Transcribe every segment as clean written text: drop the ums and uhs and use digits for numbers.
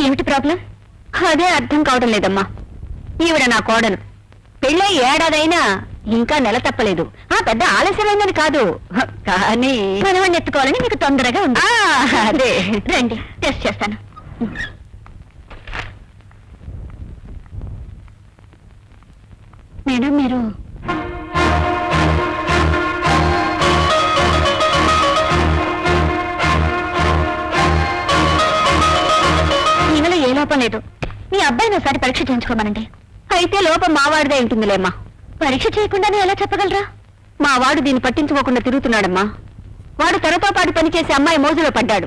ఏమిటి ప్రాబ్లం? అదే అర్థం కావడం లేదమ్మా. ఈవిడ నా కోడలు, పెళ్ళై ఏడాదైనా ఇంకా నెల తప్పలేదు. పెద్ద ఆలస్యమైందని కాదు, కానీ మనవణ్ణి ఎత్తుకోవాలని మీకు తొందరగా ఉంది. అదే రండి, టెస్ట్ చేస్తాను. మేడం, మీరు ఈమెలో ఏ లోపం లేదు. మీ అబ్బాయిని ఒకసారి పరీక్ష చేయించుకోమనండి. అయితే లోపం మావాడిదే ఉంటుందిలేమ్మా. పరీక్ష చేయకుండానే ఎలా చెప్పగలరా? మావాడు దీన్ని పట్టించుకోకుండా తిరుగుతున్నాడమ్మా. వాడు తనతో పాటు పనిచేసే అమ్మాయి మోజులో పడ్డాడు.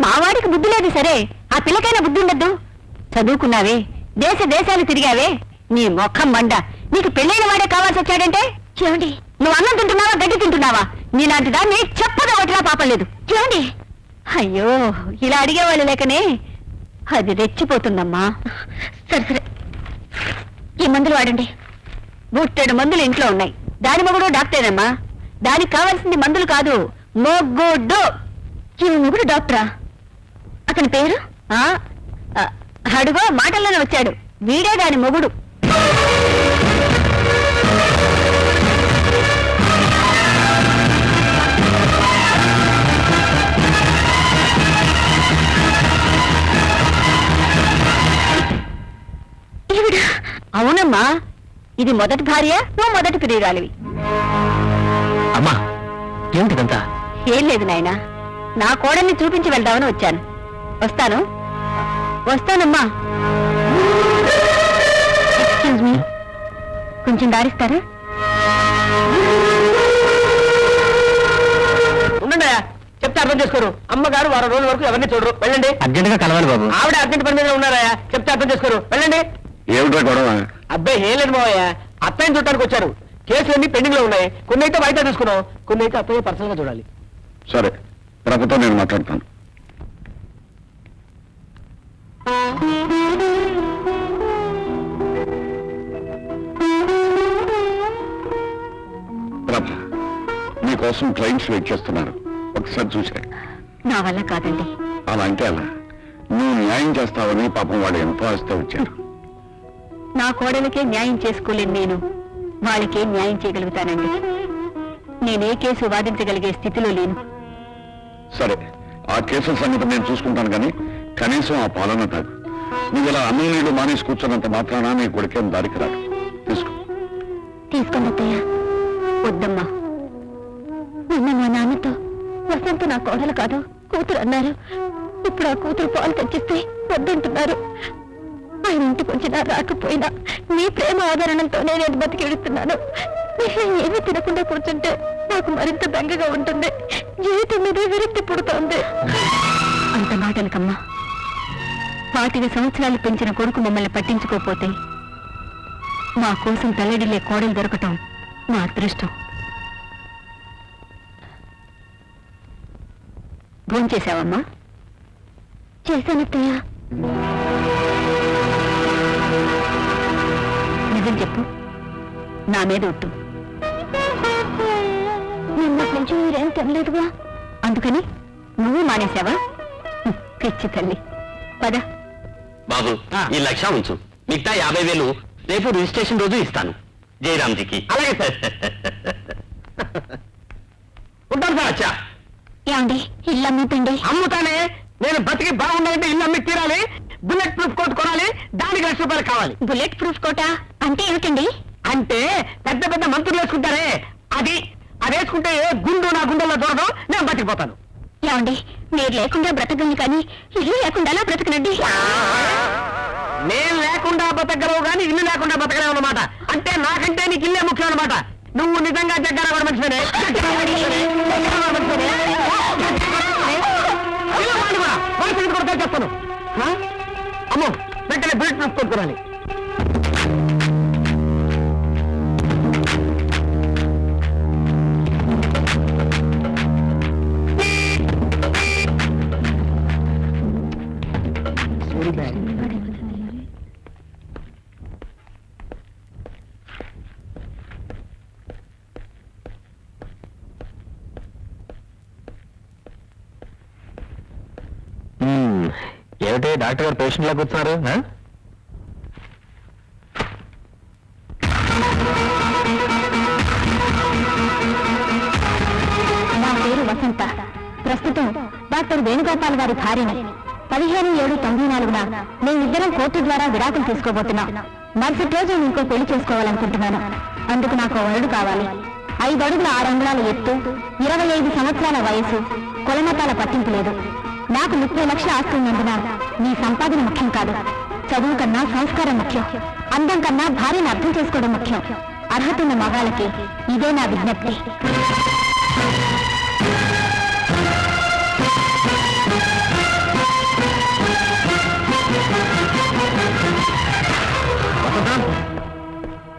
మావాడికి బుద్ధి లేదు సరే, ఆ పిల్లకైనా బుద్ధి ఉండద్దు. చదువుకున్నావే, దేశాలు తిరిగావే, నీ మొఖం మండ. నీకు పెళ్ళైన వాడే కావాల్సి వచ్చాడంటే చూడండి. నువ్వు అన్నం తింటున్నావా, గడ్డి తింటున్నావా? నీలాంటి దాన్ని చెప్పగా ఒకటిలా పాపం లేదు. చూడండి, అయ్యో ఇలా అడిగేవాళ్ళు లేకనే అది రెచ్చిపోతుందమ్మా. సరే, ఈ మందులు వాడండి. 3 మందులు ఇంట్లో ఉన్నాయి. దాని మొగుడు డాక్టరేనమ్మా. దానికి కావాల్సింది మందులు కాదు, మొగ్గుడు. ఈ మొగుడు డాక్టరా? అతని పేరు అడుగో మాటల్లోనే వచ్చాడు. వీడే దాని మొగుడు. అవునమ్మా, ఇది మొదటి భార్య, నువ్వు మొదటి ప్రియురాలివి. అమ్మా, ఏమిటిదంతా? ఏం లేదు నాయనా, నా కోడల్ని చూపించి వెళ్దామని వచ్చాను. వస్తానమ్మా. ఎక్స్క్యూజ్ మీ, కొంచెం దారిస్తారా? ఉండండి, చెప్తే అర్థం చేసుకోరు. అమ్మగారు 1 రోజుల వరకు ఎవరిని చూడరు. వెళ్ళండి. అర్జెంట్ గా కలవాలి బాబు. ఆవిడ అర్జెంట్ పని మీద ఉన్నారా? చెప్తే అర్థం చేసుకోరు. వెళ్ళండి. ఏమిటో గొడవ? అబ్బాయి ఏం లేదు మావయ్య, అత్తయ్యని చూడటానికి వచ్చారు. కేసులన్నీ పెండింగ్ లో ఉన్నాయి. కొన్ని అయితే వాయిదా తీసుకున్నాం, కొన్ని అయితే అత్తయ్య పర్సనల్ గా చూడాలి. సరే, ప్రభుతో నేను మాట్లాడతాను. ప్రభ, నీకోసం క్లయింట్స్ వెయిట్ చేస్తున్నారు. ఒకసారి చూసా. నా వల్ల కాదండి. అలా అంటే అలా. నువ్వు న్యాయం చేస్తావని పాపం వాళ్ళు ఎంతో ఆస్తి వచ్చారు. నా కోడలకే న్యాయం చేసుకోలేను నేను, వాళ్ళకే న్యాయం చేయగలుగుతానండి. నేనే కేసు వాదించగలిగే స్థితిలో లేను. సరే, ఆ కేసుల సంగతి నేను చూసుకుంటాను, కానీ కనీసం ఆ పాలన తాగు. నువ్వు ఇలా అన్నం నీళ్లు మానేసి కూర్చున్నంత మాత్రాన నీ కొడుకేం దారికి రాడు. తీసుకోండి అత్తయ్య. వద్దమ్మా, నిన్న మా నాన్నతో వసంత నా కోడలు కాదు కూతురు అన్నారు. ఇప్పుడు ఆ కూతురు పాలు తెచ్చిస్తే వద్దంటున్నారు. ఆయన ఇంటికి వచ్చినా రాకపోయినా నీ ప్రేమ ఆదరణలతోనే నేను బతికి వెళుతున్నాను. ఏమీ తినకుండా కూర్చుంటే నాకు మరింత బెంగగా ఉంటుంది. జీవితం మీద విరక్తి పుడుతోంది. అంత మాటలకమ్మా. 25 సంవత్సరాలు పెంచిన కొడుకు మమ్మల్ని పట్టించుకోపోతే మా కోసం తల్లడిల్లే కోడలు దొరకటం మా అదృష్టం. భోంచేశావమ్మా? చేశానత్తయ్య. నిజం చెప్పు, నా మీద ఒట్టు. నిన్నటి నుంచి మీరేం తినలేదుగా, అందుకని నువ్వు మానేశావా? పిచ్చి తల్లి. పద బాబు, ఈ 1,00,000 ఉంచు. మిగతా 50,000 రేపు రిజిస్ట్రేషన్ రోజు ఇస్తాను జయరామ్జీకి. అలాగే సార్. ఉంటాను సార్. అచ్చా, ఏమండి, ఇల్లు అమ్ముతండి. అమ్ముతానే. నేను బతికి బాగుండాలంటే ఇల్లు అమ్మి తీరాలి. బుల్లెట్ ప్రూఫ్ కోట్ కొనాలి. దానికి ₹1,00,000 కావాలి. బుల్లెట్ ప్రూఫ్ కోటా అంటే ఏమిటండి? అంటే పెద్ద పెద్ద మంత్రులు వేసుకుంటారే, అది వేసుకుంటే గుండు నా గుండెల్లో దూరదు. నేను బతికిపోతాను. ఏమండి, మీరు లేకుండా బ్రతకగలను, కానీ ఇల్లు లేకుండా బ్రతకనండి. నేను లేకుండా బతకగలవు కానీ ఇల్లు లేకుండా బతకలేవు అన్నమాట. అంటే నాకంటే నీకు ఇల్లే ముఖ్యం అన్నమాట. నువ్వు నిజంగా జగ్గారావు మనిషినే. కూడా చేస్తాను. అమ్మో, వెంటనే బుల్లెట్ ప్రూఫ్ కొనుక్కోవాలి. ఏమిటి డాక్టర్ గారు పేషెంట్ లా కూర్చున్నారు నా పేరు వసంత. ప్రస్తుతం డాక్టర్ వేణుగోపాల్ గారి భార్యని. 15/7/94 మేమిద్దరం కోర్టు ద్వారా విడాకులు తీసుకోబోతున్నాం. మరుసటి రోజు నేను ఇంకో పెళ్లి చేసుకోవాలనుకుంటున్నాను. అందుకు నాకు వరుడు కావాలి. 5 అడుగుల 6 అంగుళాల ఎత్తు, 25 సంవత్సరాల వయసు, కులమతాల పట్టింపు లేదు. నాకు 30 లక్షల ఆస్తి ఉన్నందున నీ సంపాదన ముఖ్యం కాదు. చదువు కన్నా సంస్కారం ముఖ్యం. అందం కన్నా భార్యను అర్థం చేసుకోవడం ముఖ్యం. అర్హత ఉన్న మగాళ్ళకి ఇదే నా విజ్ఞప్తి.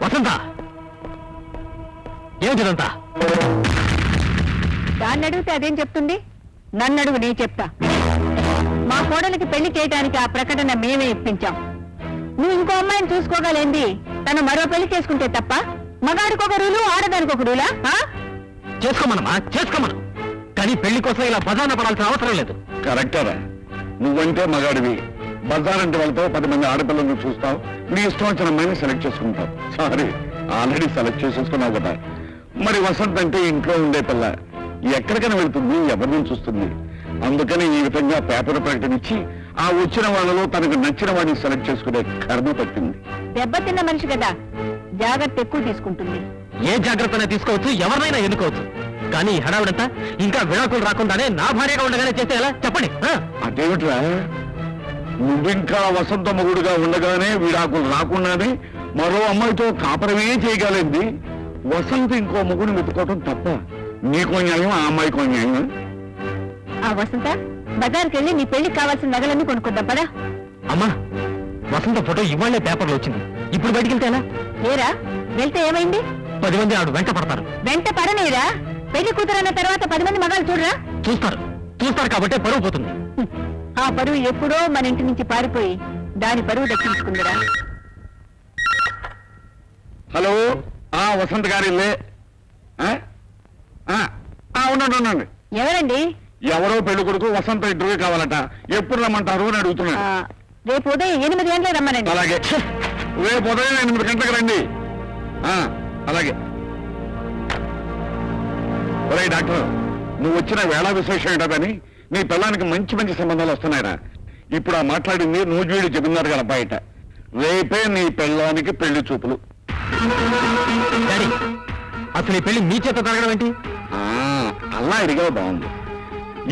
వసంత ఏమిటిదంతా? దాన్ని అడిగితే అదేం చెప్తుంది? నన్ను అడుగు, నేను చెప్తా. మా కోడలికి పెళ్లి చేయడానికి ఆ ప్రకటన మేమే ఇప్పించాం. నువ్వు ఇంకో అమ్మాయిని చూసుకోగలేంది తను మరో పెళ్లి చేసుకుంటే తప్ప మగాడికి ఒక రూలు, ఆడదానికి ఒక రూలా? చేసుకోమనమా, చేసుకోమను. కానీ పెళ్లి కోసం ఇలా బజాన పడాల్సిన అవసరం లేదు. కరెక్టరా? నువ్వంటే మగాడివి, బజారంటి వాళ్ళతో 10 మంది ఆడపిల్లలను చూస్తావు, నీ ఇష్టం వచ్చిన అమ్మాయిని సెలెక్ట్ చేసుకుంటావు. సారీ, ఆల్రెడీ సెలెక్ట్ చేసేసుకున్నావు కదా. మరి వసంత్ అంటే ఇంట్లో ఉండే పిల్ల, ఎక్కడికైనా వెళ్తుంది, ఎవరిని చూస్తుంది. అందుకని ఈ విధంగా పేపర్ ప్రకటన ఇచ్చి ఆ వచ్చిన వాళ్ళలో తనకు నచ్చిన వాడిని సెలెక్ట్ చేసుకునే కర్మ పట్టింది. దెబ్బతిన్న మనిషి కదా, జాగ్రత్త ఎక్కువ తీసుకుంటుంది. ఏ జాగ్రత్తనే తీసుకోవచ్చు, ఎవరినైనా ఎన్నుకోవచ్చు. కానీ ఈ హడావిడంతా ఇంకా విడాకులు రాకుండానే నా భార్యగా ఉండగానే చేస్తే ఎలా చెప్పండి? అదేమిట్రా, నువ్వింకా వసంత మొగుడుగా ఉండగానే విడాకులు రాకుండానే మరో అమ్మాయితో కాపరమే చేయగలింది. వసంత ఇంకో మొగుడిని వెతుకోవటం తప్ప నీకో న్యాయం, ఆ అమ్మాయికో న్యాయం. ఆ వసంత, బజార్కి వెళ్ళి నీ పెళ్లికి కావాల్సిన నగలన్నీ కొనుక్కుందాం పదా. అమ్మా, వసంత ఫోటో ఇవాళ్లే పేపర్లో వచ్చింది. ఇప్పుడు బయటికి వెళ్తే ఎలా? ఏరా, వెళ్తే ఏమైంది? 10 మంది ఆడు వెంట పడతారు. వెంట పడనేరా? పెళ్లి కూతురన్న తర్వాత 10 మంది మగాళ్ళు చూడరా? చూస్తారు కాబట్టి పరువు పోతుంది. ఆ పరువు ఎప్పుడో మన ఇంటి నుంచి పారిపోయి దాని పరువు దక్కించుకుందిరా. హలో, వసంత్ గారి ఇల్లే? ఉండండి. ఎవరండి? ఎవరో పెళ్లి కొడుకు వసంత ఇంటర్వ్యూ కావాలట. ఎప్పుడు రమ్మంటారు అని అడుగుతున్నాడు. రేపు ఉదయం 8 గంటలకు రమ్మనండి. అలాగే, రేపు ఉదయం 8 గంటలకు రండి. అలాగే. ఒరే డాక్టర్, నువ్వు వచ్చిన వేళ విశేషం ఏంటని నీ పిల్లానికి మంచి మంచి సంబంధాలు వస్తున్నాయిరా. ఇప్పుడు ఆ మాట్లాడింది నూజివీడు జమీందారు గారి అబ్బాయిట. రేపే నీ పిల్లానికి పెళ్లి చూపులు. డాడీ, అసలు ఈ పెళ్లి మీ చేత జరగడం ఏంటి? అలా అడిగా బాగుంది.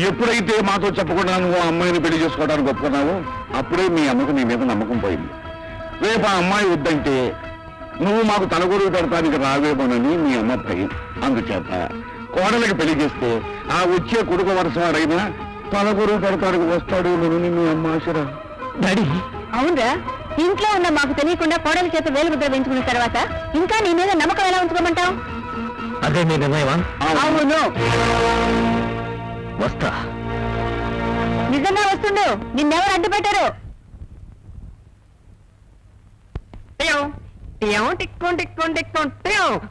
ఎప్పుడైతే మాతో చెప్పకుండా నువ్వు ఆ అమ్మాయిని పెళ్లి చేసుకోవడానికి ఒప్పుకున్నావో అప్పుడే మీ అమ్మకు నీ మీద నమ్మకం పోయింది. రేపు ఆ అమ్మాయి వద్దంటే నువ్వు మాకు తలగొరుగు పెడతానికి రావేమోనని మీ అమ్మ భయం. అందుచేత కోడలికి పెళ్లి చేస్తే ఆ వచ్చే కొడుకు వరుసవాడైనా తలగొరుగు పెడతానికి వస్తాడు నేను మీ అమ్మ ఆశరా. డాడీ, అవునరా, ఇంట్లో ఉన్న మాకు తెలియకుండా కోడలి చేత వేలు ముద్ర వేయించుకున్న తర్వాత ఇంకా నీ మీద నమ్మకం ఎలా ఉంచుకోమంటావు? అదే మీ నిర్ణయమా? అవును. వస్తా. నిజంగా వస్తుండు. నిన్నెవరు అడ్డు పెట్టారు?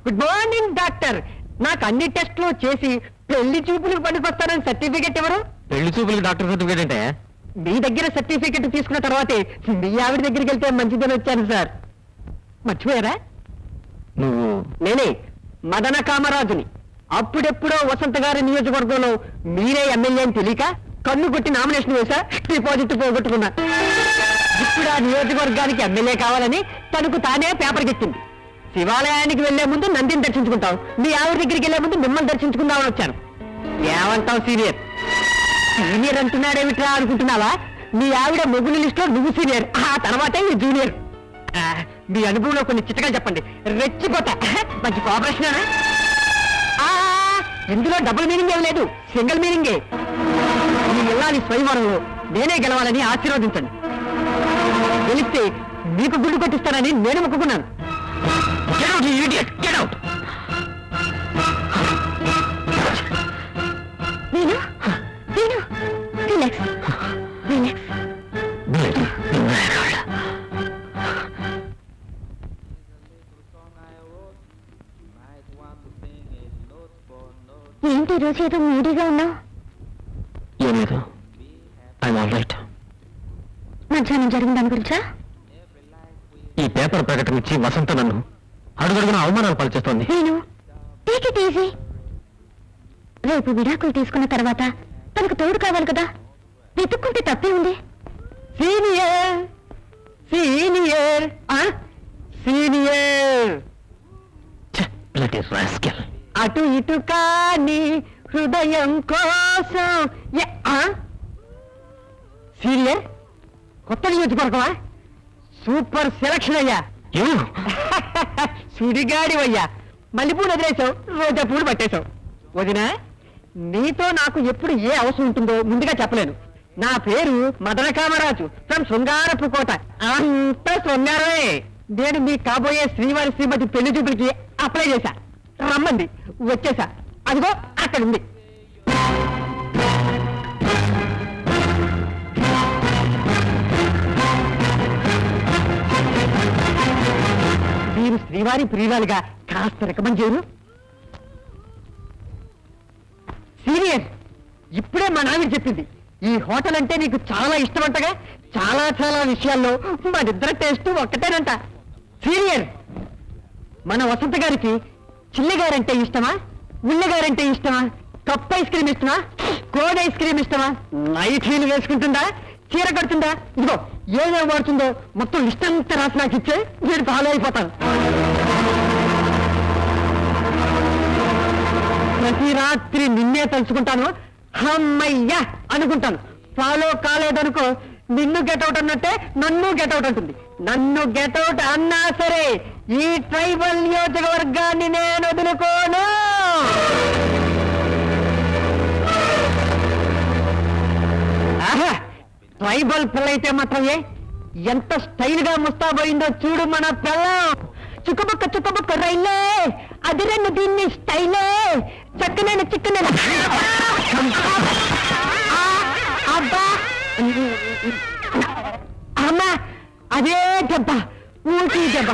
Good morning doctor. నాకు అన్ని టెస్టులు చేసి పెళ్లి చూపులకు పనికొస్తానని సర్టిఫికెట్ ఎవరు? పెళ్లి చూపులకి డాక్టర్ సర్టిఫికేట్ అంటే? మీ దగ్గర సర్టిఫికెట్ తీసుకున్న తర్వాతే మీ ఆవిడ దగ్గరికి వెళ్తే మంచిదని వచ్చాను సార్. మర్చిపోయారా? నువ్వు? నేనే మదన కామరాజుని. అప్పుడెప్పుడో వసంత గారి నియోజకవర్గంలో మీరే ఎమ్మెల్యే అని తెలియక కన్ను కొట్టి నామినేషన్ వేసా, డిపాజిట్ పోగొట్టుకున్నా. ఇప్పుడు ఆ నియోజకవర్గానికి ఎమ్మెల్యే కావాలని తనకు తానే పేపర్ ఎక్కింది. శివాలయానికి వెళ్లే ముందు నందిని దర్శించుకుంటాం, మీ ఆవిడ దగ్గరికి వెళ్లే ముందు మిమ్మల్ని దర్శించుకుందామని వచ్చాను. ఏమంటావు సీనియర్? సీనియర్ అంటున్నాడేమిట్రా అనుకుంటున్నావా? మీ ఆవిడ మొగుడు లిస్టులో నువ్వు సీనియర్, ఆ తర్వాతే ఈ జూనియర్. మీ అనుభవంలో కొన్ని చిట్టగా చెప్పండి, రెచ్చిపోతా. మంచి కోఆపరేషన్. ఇందులో డబుల్ మీనింగ్ ఏం లేదు, సింగిల్ మీనింగే. మీ ఇల్లాలి స్వయంవరంలో నేనే గెలవాలని ఆశీర్వదించండి. గెలిస్తే మీకు గుండు కొట్టిస్తానని నేను మొక్కుకున్నాను. Get out, you idiot! Get out! నేను రిలాక్స్. ఏంటి రోజు ఏదో మూడీగా ఉన్నావు? ఏం లేదు, ఐఎమ్ ఆల్ రైట్. మధ్యాహ్నం జరిగిన దాని గురించా? ఈ పేపర్ ప్రకటన ఇచ్చి వసంత నన్ను అడుగడుగున అవమానాలు పాల్చేస్తోంది. నేను టేక్ ఇట్ ఈజీ. రేపు విడాకులు తీసుకున్న తర్వాత తనకు తోడు కావాలి కదా, వెతుక్కుంటే తప్పే ఉంది. సీనియర్ సీనియర్ సీనియర్ అటు ఇటు కాని హృదయం కోసం సీనియర్ కొత్త నియోజకవర్గమా? సూపర్ సెలక్షన్ అయ్యా. సుడిగాడివయ్యా. మల్లెపూలు వదిలేసావు, రోజా పూలు పట్టేశావు. వదినా, నీతో నాకు ఎప్పుడు ఏ అవసరం ఉంటుందో ముందుగా చెప్పలేను. నా పేరు మదన కామరాజు ఫ్రమ్ శృంగారపు కోట. అంత శృంగారమే. నేను మీ కాబోయే శ్రీవారి శ్రీమతి పెళ్లి చూపులకి అప్లై చేశా. రమ్మంది, వచ్చేసా. అదిగో అక్కడ ఉంది. మీరు శ్రీవారి ప్రియురాలుగా కాస్త రికమెండ్ చేయరు? సీనియర్, ఇప్పుడే మా నాన్న చెప్పింది ఈ హోటల్ అంటే నీకు చాలా ఇష్టమంటగా. చాలా చాలా విషయాల్లో మనిద్దరి టేస్ట్ ఒక్కటేనంట. సీనియర్, మన వసంత గారికి చిల్లిగారంటే ఇష్టమా, ఉల్లిగారంటే ఇష్టమా, కప్ ఐస్ క్రీమ్ ఇష్టమా, కోన్ ఐస్ క్రీమ్ ఇష్టమా, నైటీలు వేసుకుంటుందా, చీర కడుతుందా, ఇదిగో ఏమేమి వాడుతుందో మొత్తం లిస్ట్ అంతా రాసి నాకు ఇచ్చే, నేను ఫాలో అయిపోతాను. ప్రతి రాత్రి నిన్నే తలుచుకుంటాను, అమ్మయ్యా అనుకుంటాను. ఫాలో కాలేదనుకో, నిన్ను గెటౌట్ అన్నట్టే నన్ను గెటౌట్ అంటుంది. నన్ను గెటౌట్ అన్నా సరే ఈ ట్రైబల్ నియోజకవర్గాన్ని నేను వదులుకోను. ఆహా, ట్రైబల్ పిల్లయితే మాత్రమే ఎంత స్టైల్ గా ముస్తాబోయిందో చూడు మన పిల్లం. చుక్కబుక్క చుక్కబుక్క రైలే, అది రెండు దీన్ని స్టైలే, చక్కనైన చిక్కనైన అబ్బా అమ్మా, అదే దెబ్బ, ఊటీ దెబ్బ.